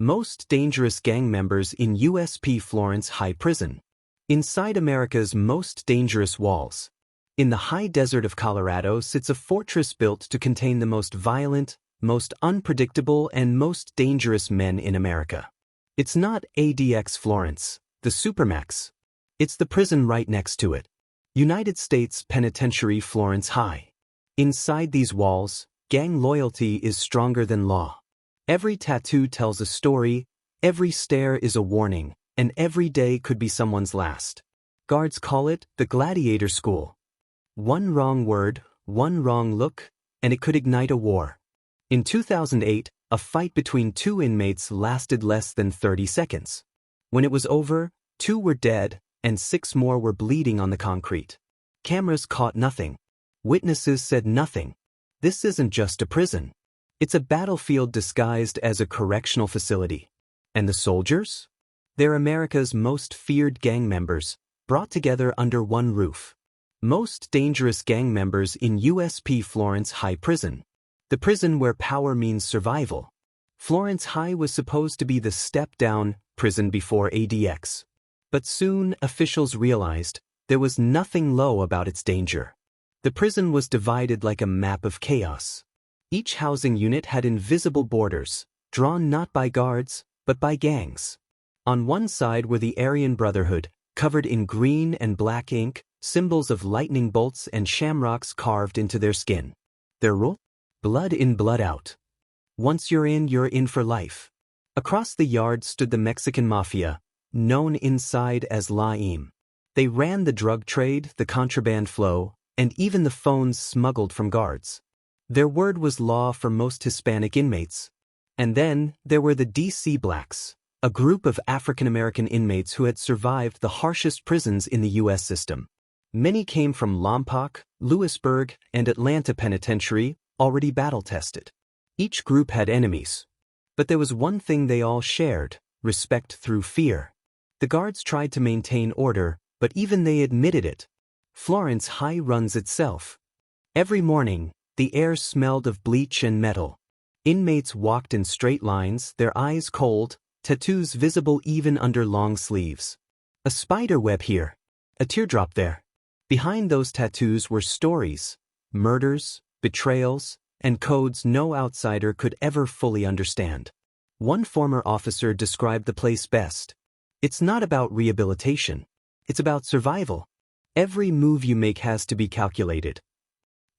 Most dangerous gang members in USP Florence High prison. Inside America's most dangerous walls. In the high desert of Colorado sits a fortress built to contain the most violent, most unpredictable, and most dangerous men in America. It's not ADX Florence, the Supermax. It's the prison right next to it. United States Penitentiary Florence High. Inside these walls, gang loyalty is stronger than law. Every tattoo tells a story, every stare is a warning, and every day could be someone's last. Guards call it the gladiator school. One wrong word, one wrong look, and it could ignite a war. In 2008, a fight between two inmates lasted less than 30 seconds. When it was over, 2 were dead, and 6 more were bleeding on the concrete. Cameras caught nothing. Witnesses said nothing. This isn't just a prison. It's a battlefield disguised as a correctional facility. And the soldiers? They're America's most feared gang members, brought together under one roof. Most dangerous gang members in USP Florence High Prison. The prison where power means survival. Florence High was supposed to be the step-down prison before ADX. But soon officials realized there was nothing low about its danger. The prison was divided like a map of chaos. Each housing unit had invisible borders, drawn not by guards, but by gangs. On one side were the Aryan Brotherhood, covered in green and black ink, symbols of lightning bolts and shamrocks carved into their skin. Their rule? Blood in, blood out. Once you're in for life. Across the yard stood the Mexican Mafia, known inside as La-Im. They ran the drug trade, the contraband flow, and even the phones smuggled from guards. Their word was law for most Hispanic inmates. And then there were the DC Blacks, a group of African-American inmates who had survived the harshest prisons in the U.S. system. Many came from Lompoc, Lewisburg, and Atlanta Penitentiary, already battle-tested. Each group had enemies. But there was one thing they all shared: respect through fear. The guards tried to maintain order, but even they admitted it. Florence High runs itself. Every morning, the air smelled of bleach and metal. Inmates walked in straight lines, their eyes cold, tattoos visible even under long sleeves. A spider web here, a teardrop there. Behind those tattoos were stories, murders, betrayals, and codes no outsider could ever fully understand. One former officer described the place best. It's not about rehabilitation. It's about survival. Every move you make has to be calculated.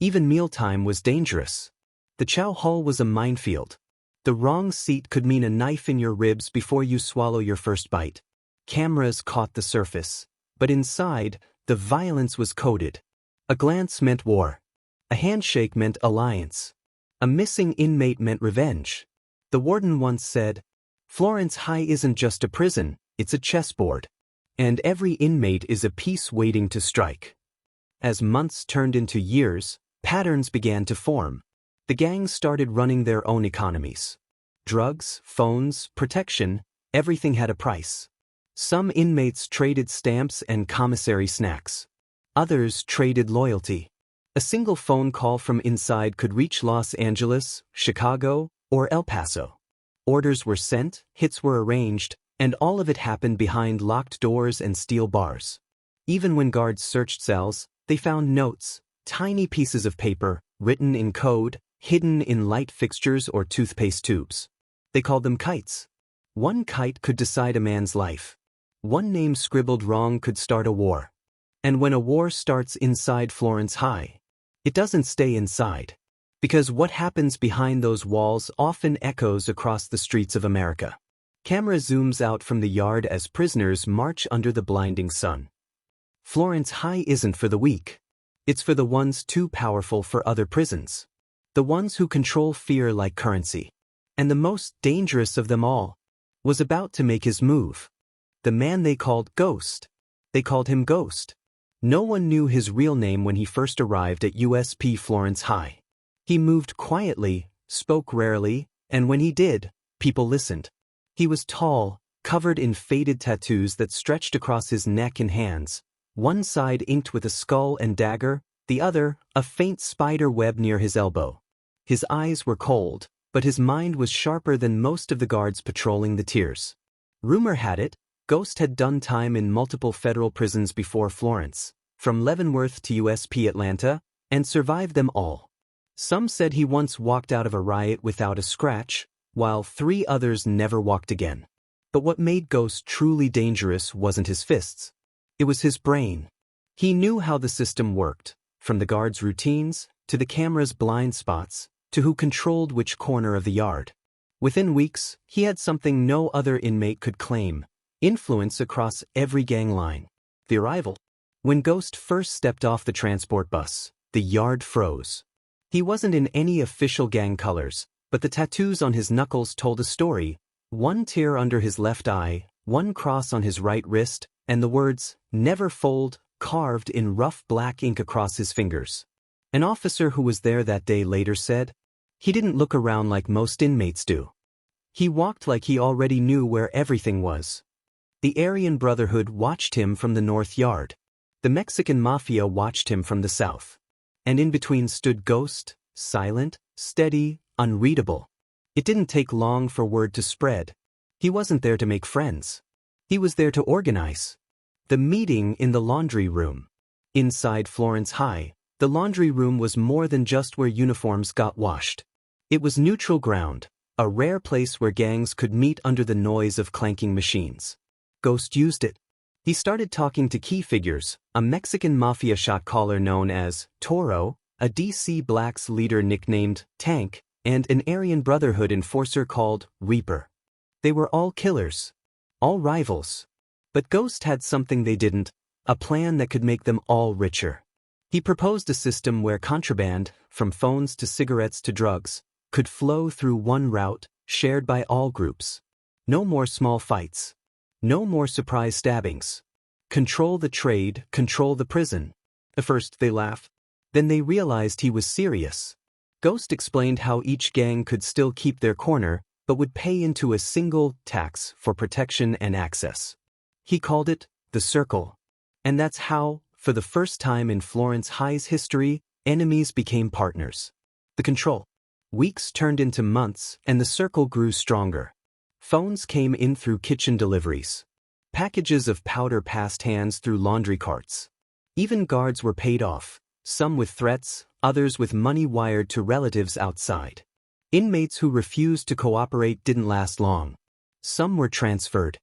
Even mealtime was dangerous. The chow hall was a minefield. The wrong seat could mean a knife in your ribs before you swallow your first bite. Cameras caught the surface, but inside, the violence was coded. A glance meant war. A handshake meant alliance. A missing inmate meant revenge. The warden once said, "Florence High isn't just a prison, it's a chessboard. And every inmate is a piece waiting to strike." As months turned into years, patterns began to form. The gangs started running their own economies. Drugs, phones, protection, everything had a price. Some inmates traded stamps and commissary snacks. Others traded loyalty. A single phone call from inside could reach Los Angeles, Chicago, or El Paso. Orders were sent, hits were arranged, and all of it happened behind locked doors and steel bars. Even when guards searched cells, they found notes, tiny pieces of paper, written in code, hidden in light fixtures or toothpaste tubes. They called them kites. One kite could decide a man's life. One name scribbled wrong could start a war. And when a war starts inside Florence High, it doesn't stay inside. Because what happens behind those walls often echoes across the streets of America. Camera zooms out from the yard as prisoners march under the blinding sun. Florence High isn't for the weak. It's for the ones too powerful for other prisons. The ones who control fear like currency. And the most dangerous of them all was about to make his move. The man they called Ghost. They called him Ghost. No one knew his real name when he first arrived at USP Florence High. He moved quietly, spoke rarely, and when he did, people listened. He was tall, covered in faded tattoos that stretched across his neck and hands, one side inked with a skull and dagger, the other, a faint spider web near his elbow. His eyes were cold, but his mind was sharper than most of the guards patrolling the tiers. Rumor had it, Ghost had done time in multiple federal prisons before Florence, from Leavenworth to USP Atlanta, and survived them all. Some said he once walked out of a riot without a scratch, while 3 others never walked again. But what made Ghost truly dangerous wasn't his fists. It was his brain. He knew how the system worked, from the guards' routines, to the camera's blind spots, to who controlled which corner of the yard. Within weeks, he had something no other inmate could claim: influence across every gang line. The arrival. When Ghost first stepped off the transport bus, the yard froze. He wasn't in any official gang colors, but the tattoos on his knuckles told a story: 1 tear under his left eye, 1 cross on his right wrist, and the words, "Never fold," carved in rough black ink across his fingers. An officer who was there that day later said, "He didn't look around like most inmates do. He walked like he already knew where everything was." The Aryan Brotherhood watched him from the north yard. The Mexican Mafia watched him from the south. And in between stood Ghost, silent, steady, unreadable. It didn't take long for word to spread. He wasn't there to make friends. He was there to organize. The meeting in the laundry room. Inside Florence High, the laundry room was more than just where uniforms got washed. It was neutral ground, a rare place where gangs could meet under the noise of clanking machines. Ghost used it. He started talking to key figures: a Mexican Mafia shot caller known as Toro, a DC Blacks leader nicknamed Tank, and an Aryan Brotherhood enforcer called Reaper. They were all killers. All rivals. But Ghost had something they didn't: a plan that could make them all richer. He proposed a system where contraband, from phones to cigarettes to drugs, could flow through one route, shared by all groups. No more small fights. No more surprise stabbings. Control the trade, control the prison. At first they laughed. Then they realized he was serious. Ghost explained how each gang could still keep their corner, but would pay into a single tax for protection and access. He called it the Circle. And that's how, for the first time in Florence High's history, enemies became partners. The control. Weeks turned into months, and the circle grew stronger. Phones came in through kitchen deliveries. Packages of powder passed hands through laundry carts. Even guards were paid off, some with threats, others with money wired to relatives outside. Inmates who refused to cooperate didn't last long. Some were transferred.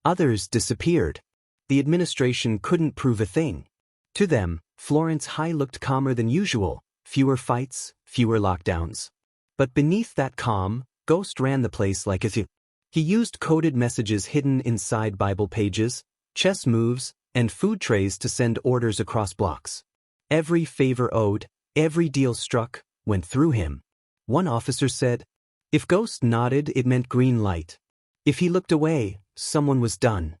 Others disappeared. The administration couldn't prove a thing. To them, Florence High looked calmer than usual: fewer fights, fewer lockdowns. But beneath that calm, Ghost ran the place like a thief. He used coded messages hidden inside Bible pages, chess moves, and food trays to send orders across blocks. Every favor owed, every deal struck, went through him. One officer said, if Ghost nodded, it meant green light. If he looked away, someone was done.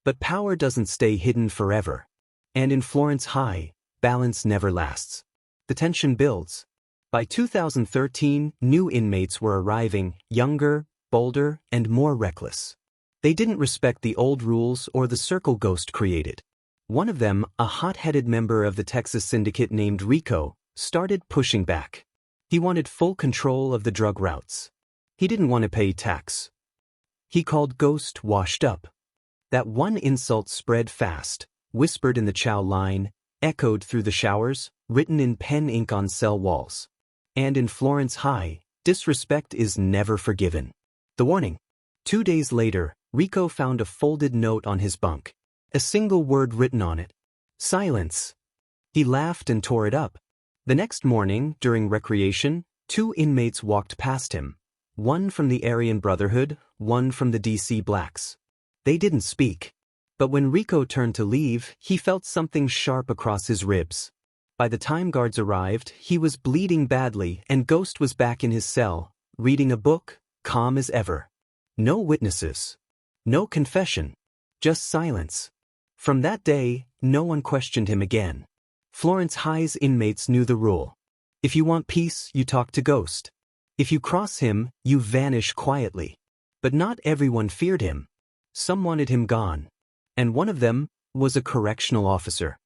But power doesn't stay hidden forever. And in Florence High, balance never lasts. The tension builds. By 2013, new inmates were arriving, younger, bolder, and more reckless. They didn't respect the old rules or the circle Ghost created. One of them, a hot-headed member of the Texas syndicate named Rico, started pushing back. He wanted full control of the drug routes. He didn't want to pay tax. He called Ghost washed up. That one insult spread fast, whispered in the chow line, echoed through the showers, written in pen ink on cell walls. And in Florence High, disrespect is never forgiven. The warning. 2 days later, Rico found a folded note on his bunk. A single word written on it. Silence. He laughed and tore it up. The next morning, during recreation, 2 inmates walked past him. One from the Aryan Brotherhood, one from the DC Blacks. They didn't speak. But when Rico turned to leave, he felt something sharp across his ribs. By the time guards arrived, he was bleeding badly, and Ghost was back in his cell, reading a book, calm as ever. No witnesses. No confession. Just silence. From that day, no one questioned him again. Florence High's inmates knew the rule. If you want peace, you talk to Ghost. If you cross him, you vanish quietly. But not everyone feared him. Some wanted him gone. And one of them was a correctional officer.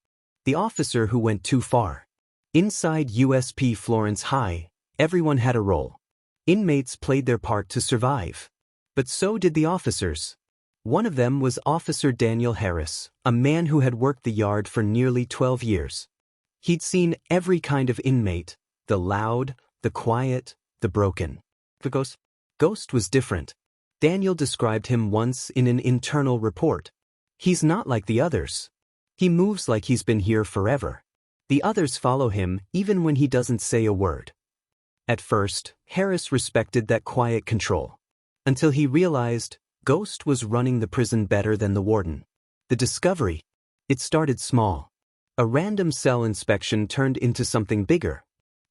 The officer who went too far. Inside USP Florence High, everyone had a role. Inmates played their part to survive. But so did the officers. One of them was Officer Daniel Harris, a man who had worked the yard for nearly 12 years. He'd seen every kind of inmate, the loud, the quiet, the broken. The ghost was different. Daniel described him once in an internal report. He's not like the others. He moves like he's been here forever. The others follow him even when he doesn't say a word. At first, Harris respected that quiet control. Until he realized Ghost was running the prison better than the warden. The discovery? It started small. A random cell inspection turned into something bigger.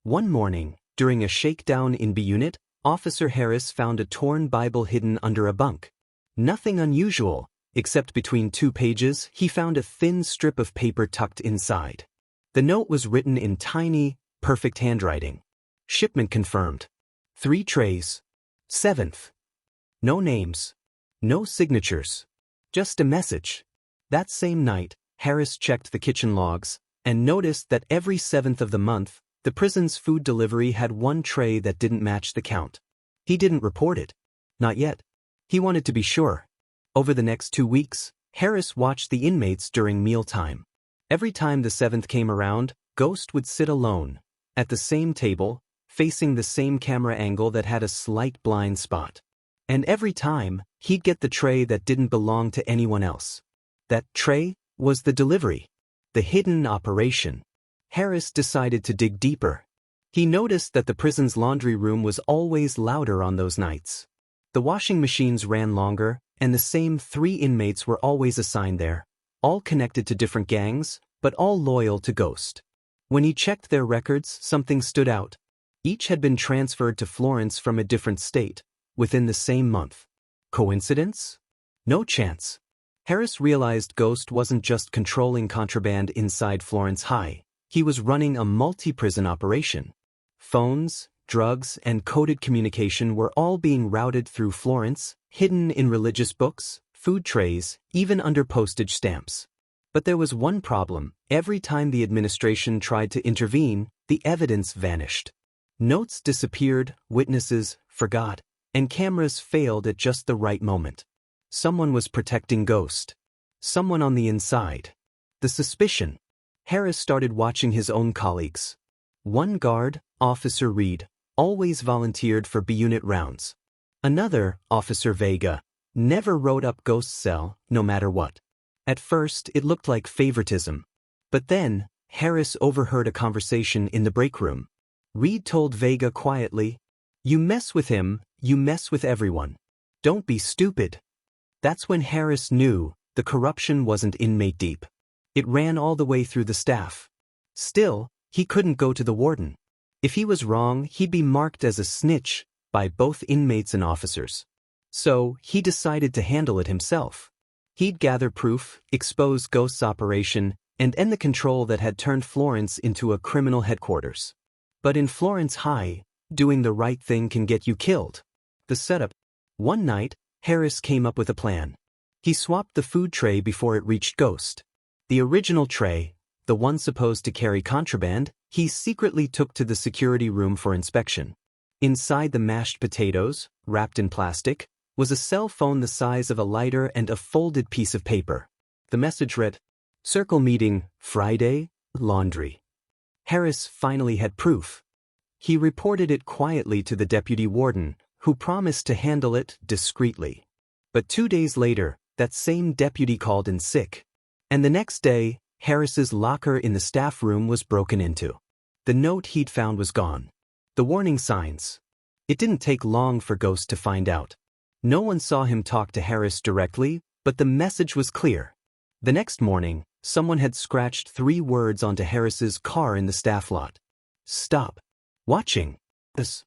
One morning, during a shakedown in B Unit, Officer Harris found a torn Bible hidden under a bunk. Nothing unusual, except between 2 pages he found a thin strip of paper tucked inside. The note was written in tiny, perfect handwriting. Shipment confirmed. 3 trays. 7th. No names. No signatures. Just a message. That same night, Harris checked the kitchen logs and noticed that every 7th of the month, the prison's food delivery had 1 tray that didn't match the count. He didn't report it. Not yet. He wanted to be sure. Over the next 2 weeks, Harris watched the inmates during mealtime. Every time the 7th came around, Ghost would sit alone, at the same table, facing the same camera angle that had a slight blind spot. And every time, he'd get the tray that didn't belong to anyone else. That tray was the delivery. The hidden operation. Harris decided to dig deeper. He noticed that the prison's laundry room was always louder on those nights. The washing machines ran longer, and the same 3 inmates were always assigned there, all connected to different gangs, but all loyal to Ghost. When he checked their records, something stood out. Each had been transferred to Florence from a different state, within the same month. Coincidence? No chance. Harris realized Ghost wasn't just controlling contraband inside Florence High. He was running a multi-prison operation. Phones, drugs, and coded communication were all being routed through Florence, hidden in religious books, food trays, even under postage stamps. But there was one problem. Every time the administration tried to intervene, the evidence vanished. Notes disappeared, witnesses forgot, and cameras failed at just the right moment. Someone was protecting Ghost. Someone on the inside. The suspicion. Harris started watching his own colleagues. One guard, Officer Reed, always volunteered for B Unit rounds. Another, Officer Vega, never rode up Ghost's cell, no matter what. At first, it looked like favoritism. But then, Harris overheard a conversation in the break room. Reed told Vega quietly, "You mess with him, you mess with everyone. Don't be stupid." That's when Harris knew the corruption wasn't inmate deep. It ran all the way through the staff. Still, he couldn't go to the warden. If he was wrong, he'd be marked as a snitch by both inmates and officers. So, he decided to handle it himself. He'd gather proof, expose Ghost's operation, and end the control that had turned Florence into a criminal headquarters. But in Florence High, doing the right thing can get you killed. The setup. One night, Harris came up with a plan. He swapped the food tray before it reached Ghost. The original tray, the one supposed to carry contraband, he secretly took to the security room for inspection. Inside the mashed potatoes, wrapped in plastic, was a cell phone the size of a lighter and a folded piece of paper. The message read, "Circle meeting, Friday, laundry." Harris finally had proof. He reported it quietly to the deputy warden, who promised to handle it discreetly. But 2 days later, that same deputy called in sick. And the next day, Harris's locker in the staff room was broken into. The note he'd found was gone. The warning signs. It didn't take long for Ghost to find out. No one saw him talk to Harris directly, but the message was clear. The next morning, someone had scratched 3 words onto Harris's car in the staff lot. "Stop watching this."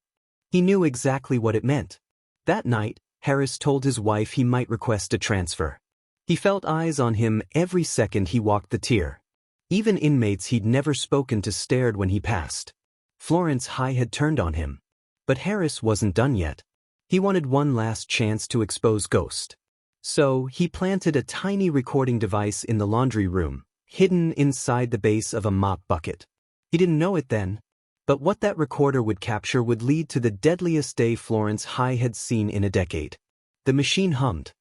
He knew exactly what it meant. That night, Harris told his wife he might request a transfer. He felt eyes on him every second he walked the tier. Even inmates he'd never spoken to stared when he passed. Florence High had turned on him. But Harris wasn't done yet. He wanted one last chance to expose Ghost. So, he planted a tiny recording device in the laundry room, hidden inside the base of a mop bucket. He didn't know it then, But what that recorder would capture would lead to the deadliest day Florence High had seen in a decade. The machine hummed.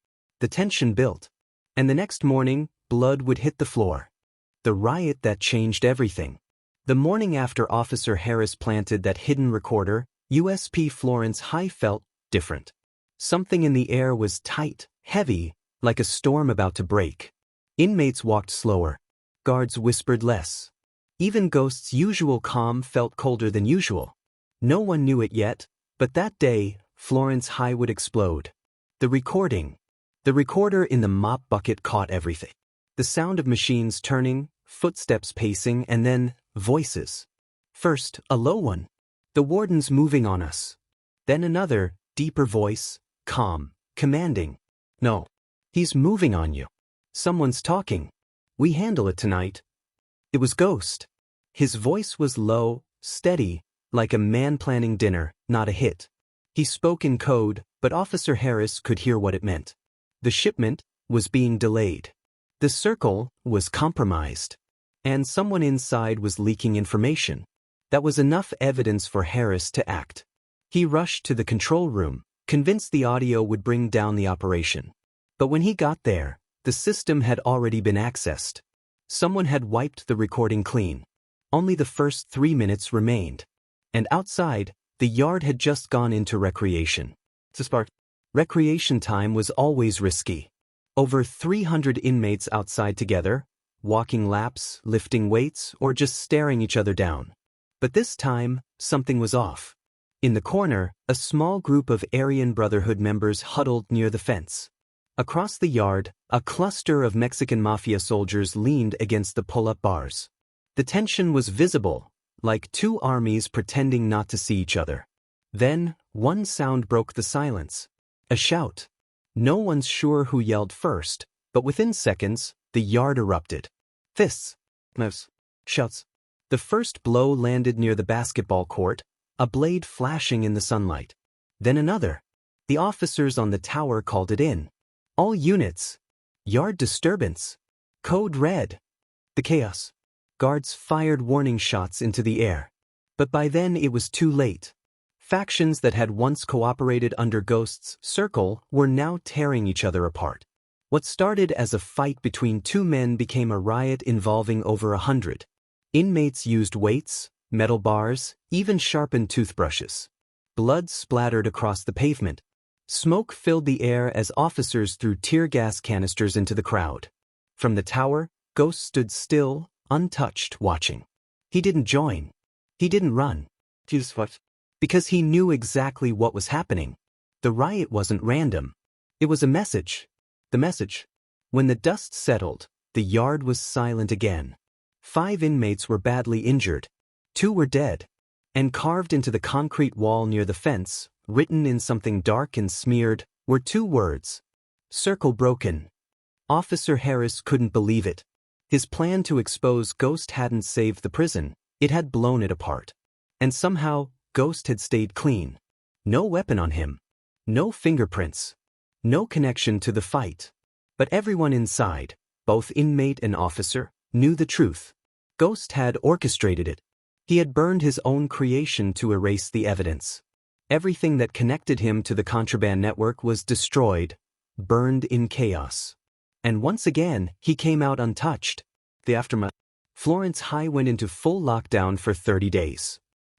The tension built. And the next morning, blood would hit the floor. The riot that changed everything. The morning after Officer Harris planted that hidden recorder, USP Florence High felt different. Something in the air was tight, heavy, like a storm about to break. Inmates walked slower. Guards whispered less. Even Ghost's usual calm felt colder than usual. No one knew it yet, but that day, Florence High would explode. The recording. The recorder in the mop bucket caught everything. The sound of machines turning, footsteps pacing, and then voices. First, a low one. The warden's moving on us. Then another, deeper voice, calm, commanding. No. He's moving on you. Someone's talking. We handle it tonight. It was Ghost. His voice was low, steady, like a man planning dinner, not a hit. He spoke in code, but Officer Harris could hear what it meant. The shipment was being delayed. The circle was compromised. And someone inside was leaking information. That was enough evidence for Harris to act. He rushed to the control room, convinced the audio would bring down the operation. But when he got there, the system had already been accessed. Someone had wiped the recording clean. Only the first 3 minutes remained. And outside, the yard had just gone into recreation. Recreation time was always risky. Over 300 inmates outside together, walking laps, lifting weights, or just staring each other down. But this time, something was off. In the corner, a small group of Aryan Brotherhood members huddled near the fence. Across the yard, a cluster of Mexican Mafia soldiers leaned against the pull-up bars. The tension was visible, like two armies pretending not to see each other. Then, one sound broke the silence. A shout. No one's sure who yelled first, but within seconds, the yard erupted. Fists. Knives. Shouts. The first blow landed near the basketball court, a blade flashing in the sunlight. Then another. The officers on the tower called it in. All units. Yard disturbance. Code red. The chaos. Guards fired warning shots into the air. But by then it was too late. Factions that had once cooperated under Ghost's circle were now tearing each other apart. What started as a fight between two men became a riot involving over 100. Inmates used weights, metal bars, even sharpened toothbrushes. Blood splattered across the pavement. Smoke filled the air as officers threw tear gas canisters into the crowd. From the tower, Ghost stood still, untouched, watching. He didn't join. He didn't run. Because he knew exactly what was happening. The riot wasn't random. It was a message. The message. When the dust settled, the yard was silent again. 5 inmates were badly injured. 2 were dead. And carved into the concrete wall near the fence, written in something dark and smeared, were 2 words. Circle broken. Officer Harris couldn't believe it. His plan to expose Ghost hadn't saved the prison, it had blown it apart. And somehow, Ghost had stayed clean. No weapon on him. No fingerprints. No connection to the fight. But everyone inside, both inmate and officer, knew the truth. Ghost had orchestrated it. He had burned his own creation to erase the evidence. Everything that connected him to the contraband network was destroyed, burned in chaos. And once again, he came out untouched. The aftermath. Florence High went into full lockdown for 30 days.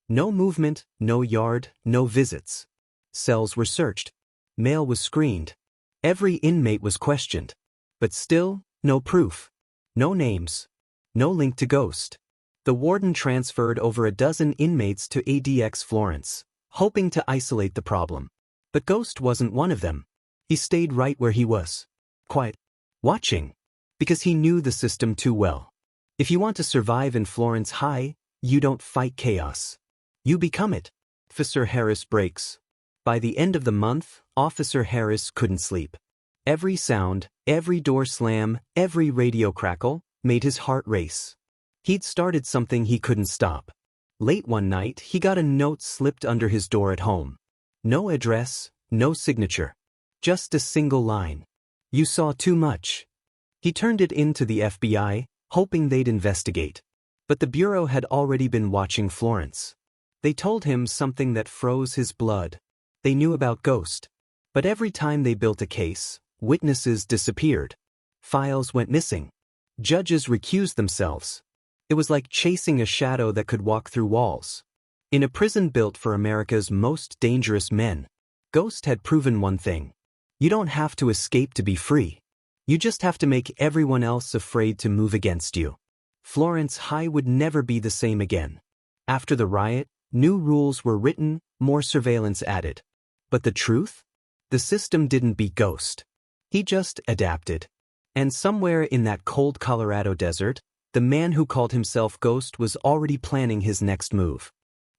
No movement, no yard, no visits. Cells were searched. Mail was screened. Every inmate was questioned. But still, no proof. No names. No link to Ghost. The warden transferred over a dozen inmates to ADX Florence, hoping to isolate the problem. But Ghost wasn't one of them. He stayed right where he was. Quiet. Watching. Because he knew the system too well. If you want to survive in Florence High, you don't fight chaos. You become it. Officer Harris breaks. By the end of the month, Officer Harris couldn't sleep. Every sound, every door slam, every radio crackle, made his heart race. He'd started something he couldn't stop. Late one night, he got a note slipped under his door at home. No address, no signature. Just a single line. You saw too much. He turned it in to the FBI, hoping they'd investigate. But the Bureau had already been watching Florence. They told him something that froze his blood. They knew about Ghost. But every time they built a case, witnesses disappeared. Files went missing. Judges recused themselves. It was like chasing a shadow that could walk through walls. In a prison built for America's most dangerous men, Ghost had proven one thing. You don't have to escape to be free. You just have to make everyone else afraid to move against you. Florence High would never be the same again. After the riot, new rules were written, more surveillance added. But the truth? The system didn't beat Ghost. He just adapted. And somewhere in that cold Colorado desert, the man who called himself Ghost was already planning his next move.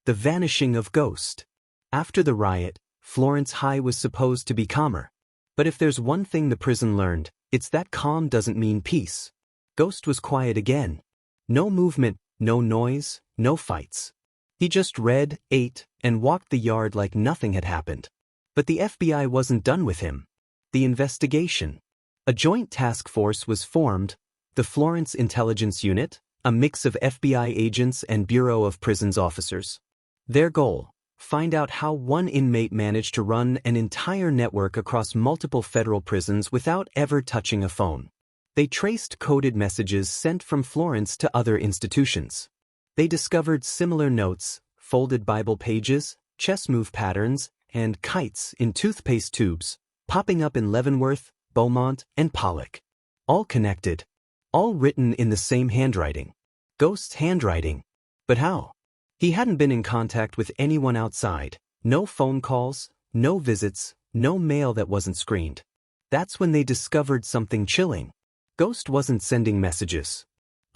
The vanishing of Ghost. After the riot, Florence High was supposed to be calmer. But if there's one thing the prison learned, it's that calm doesn't mean peace. Ghost was quiet again. No movement, no noise, no fights. He just read, ate, and walked the yard like nothing had happened. But the FBI wasn't done with him. The investigation. A joint task force was formed, the Florence Intelligence Unit, a mix of FBI agents and Bureau of Prisons officers. Their goal: find out how one inmate managed to run an entire network across multiple federal prisons without ever touching a phone. They traced coded messages sent from Florence to other institutions. They discovered similar notes, folded Bible pages, chess move patterns, and kites in toothpaste tubes, popping up in Leavenworth, Beaumont, and Pollock. All connected. All written in the same handwriting. Ghost's handwriting. But how? He hadn't been in contact with anyone outside. No phone calls, no visits, no mail that wasn't screened. That's when they discovered something chilling. Ghost wasn't sending messages.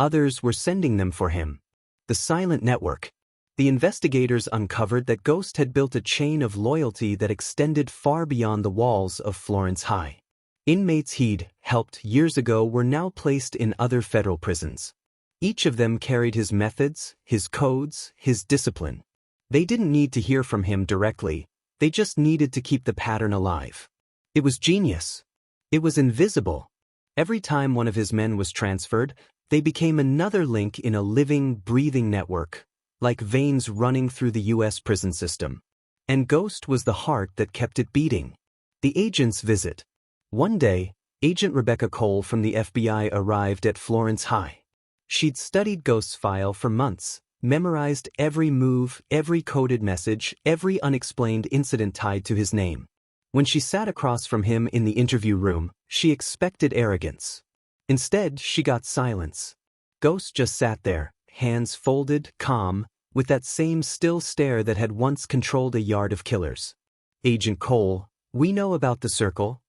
Others were sending them for him. The silent network. The investigators uncovered that Ghost had built a chain of loyalty that extended far beyond the walls of Florence High. Inmates he'd helped years ago were now placed in other federal prisons. Each of them carried his methods, his codes, his discipline. They didn't need to hear from him directly, they just needed to keep the pattern alive. It was genius. It was invisible. Every time one of his men was transferred, they became another link in a living, breathing network, like veins running through the U.S. prison system. And Ghost was the heart that kept it beating. The agent's visit. One day, Agent Rebecca Cole from the FBI arrived at Florence High. She'd studied Ghost's file for months, memorized every move, every coded message, every unexplained incident tied to his name. When she sat across from him in the interview room, she expected arrogance. Instead, she got silence. Ghost just sat there, hands folded, calm, with that same still stare that had once controlled a yard of killers. Agent Cole, we know about the circle.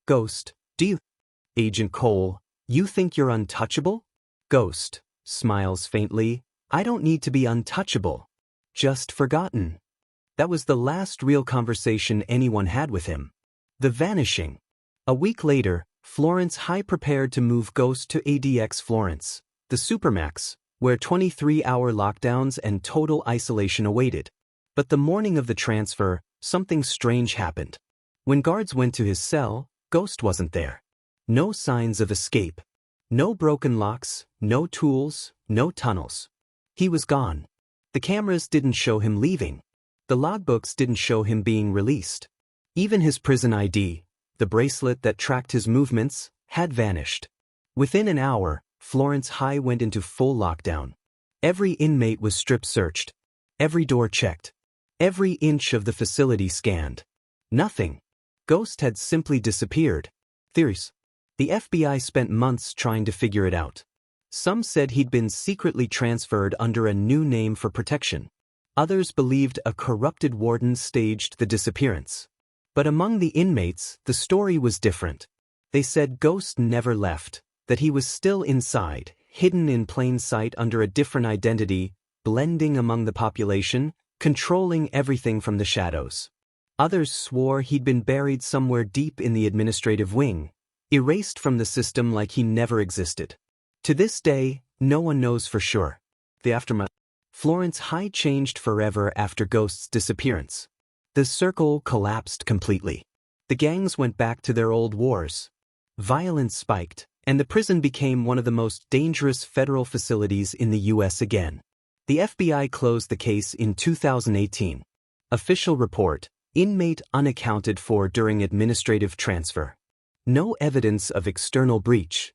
Ghost, do you? Agent Cole, you think you're untouchable? Ghost smiles faintly. I don't need to be untouchable. Just forgotten. That was the last real conversation anyone had with him. The vanishing. A week later, Florence High prepared to move Ghost to ADX Florence, the Supermax, where 23-hour lockdowns and total isolation awaited. But the morning of the transfer, something strange happened. When guards went to his cell, Ghost wasn't there. No signs of escape. No broken locks, no tools, no tunnels. He was gone. The cameras didn't show him leaving. The logbooks didn't show him being released. Even his prison ID, the bracelet that tracked his movements, had vanished. Within an hour, Florence High went into full lockdown. Every inmate was strip-searched. Every door checked. Every inch of the facility scanned. Nothing. Ghost had simply disappeared. Theories. The FBI spent months trying to figure it out. Some said he'd been secretly transferred under a new name for protection. Others believed a corrupted warden staged the disappearance. But among the inmates, the story was different. They said Ghost never left, that he was still inside, hidden in plain sight under a different identity, blending among the population, controlling everything from the shadows. Others swore he'd been buried somewhere deep in the administrative wing, erased from the system like he never existed. To this day, no one knows for sure. The aftermath. Florence High changed forever after Ghost's disappearance. The circle collapsed completely. The gangs went back to their old wars. Violence spiked, and the prison became one of the most dangerous federal facilities in the U.S. again. The FBI closed the case in 2018. Official report: inmate unaccounted for during administrative transfer. No evidence of external breach.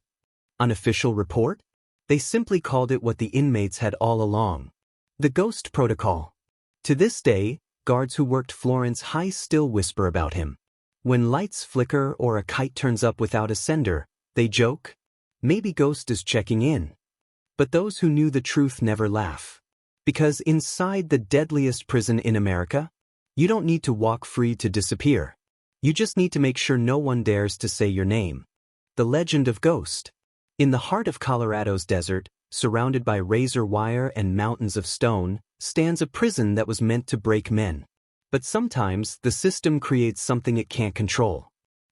Unofficial report? They simply called it what the inmates had all along: the ghost protocol. To this day, guards who worked Florence High still whisper about him. When lights flicker or a kite turns up without a sender, they joke, maybe Ghost is checking in. But those who knew the truth never laugh. Because inside the deadliest prison in America, you don't need to walk free to disappear. You just need to make sure no one dares to say your name. The legend of Ghost. In the heart of Colorado's desert, surrounded by razor wire and mountains of stone, stands a prison that was meant to break men. But sometimes the system creates something it can't control.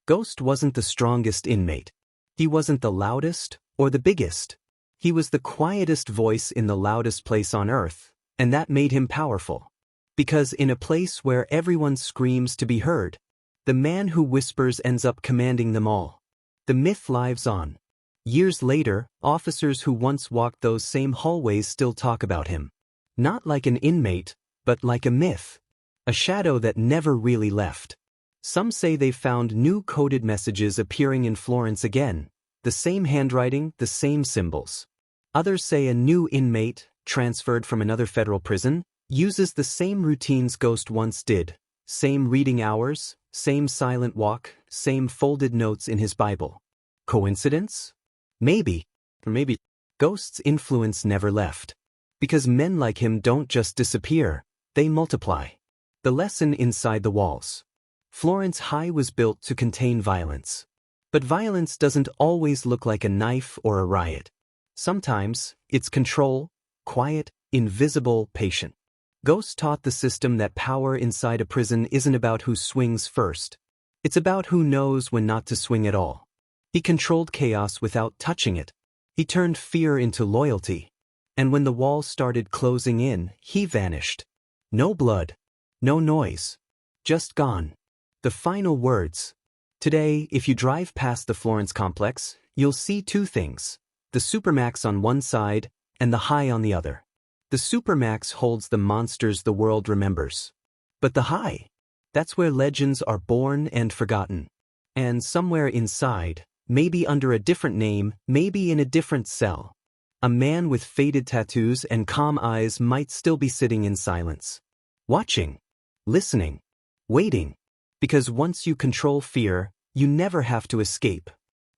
Ghost wasn't the strongest inmate. He wasn't the loudest or the biggest. He was the quietest voice in the loudest place on earth, and that made him powerful. Because in a place where everyone screams to be heard, the man who whispers ends up commanding them all. The myth lives on. Years later, officers who once walked those same hallways still talk about him. Not like an inmate, but like a myth. A shadow that never really left. Some say they've found new coded messages appearing in Florence again, the same handwriting, the same symbols. Others say a new inmate, transferred from another federal prison, uses the same routines Ghost once did. Same reading hours, same silent walk, same folded notes in his Bible. Coincidence? Maybe. Or maybe Ghost's influence never left. Because men like him don't just disappear, they multiply. The lesson inside the walls. Florence High was built to contain violence. But violence doesn't always look like a knife or a riot. Sometimes, it's control, quiet, invisible, patient. Ghost taught the system that power inside a prison isn't about who swings first. It's about who knows when not to swing at all. He controlled chaos without touching it. He turned fear into loyalty. And when the walls started closing in, he vanished. No blood. No noise. Just gone. The final words. Today, if you drive past the Florence complex, you'll see two things: the Supermax on one side, and the High on the other. The Supermax holds the monsters the world remembers. But the High? That's where legends are born and forgotten. And somewhere inside, maybe under a different name, maybe in a different cell, a man with faded tattoos and calm eyes might still be sitting in silence. Watching. Listening. Waiting. Because once you control fear, you never have to escape.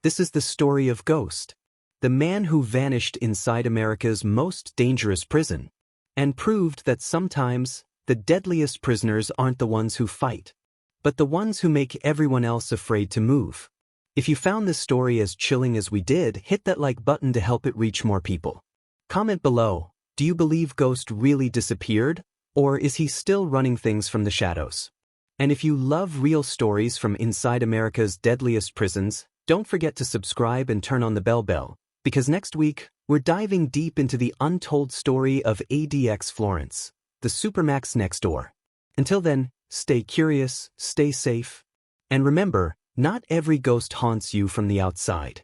This is the story of Ghost. The man who vanished inside America's most dangerous prison. And proved that sometimes, the deadliest prisoners aren't the ones who fight, but the ones who make everyone else afraid to move. If you found this story as chilling as we did, hit that like button to help it reach more people. Comment below, do you believe Ghost really disappeared? Or is he still running things from the shadows? And if you love real stories from inside America's deadliest prisons, don't forget to subscribe and turn on the bell, because next week, we're diving deep into the untold story of ADX Florence, the Supermax next door. Until then, stay curious, stay safe, and remember, not every ghost haunts you from the outside.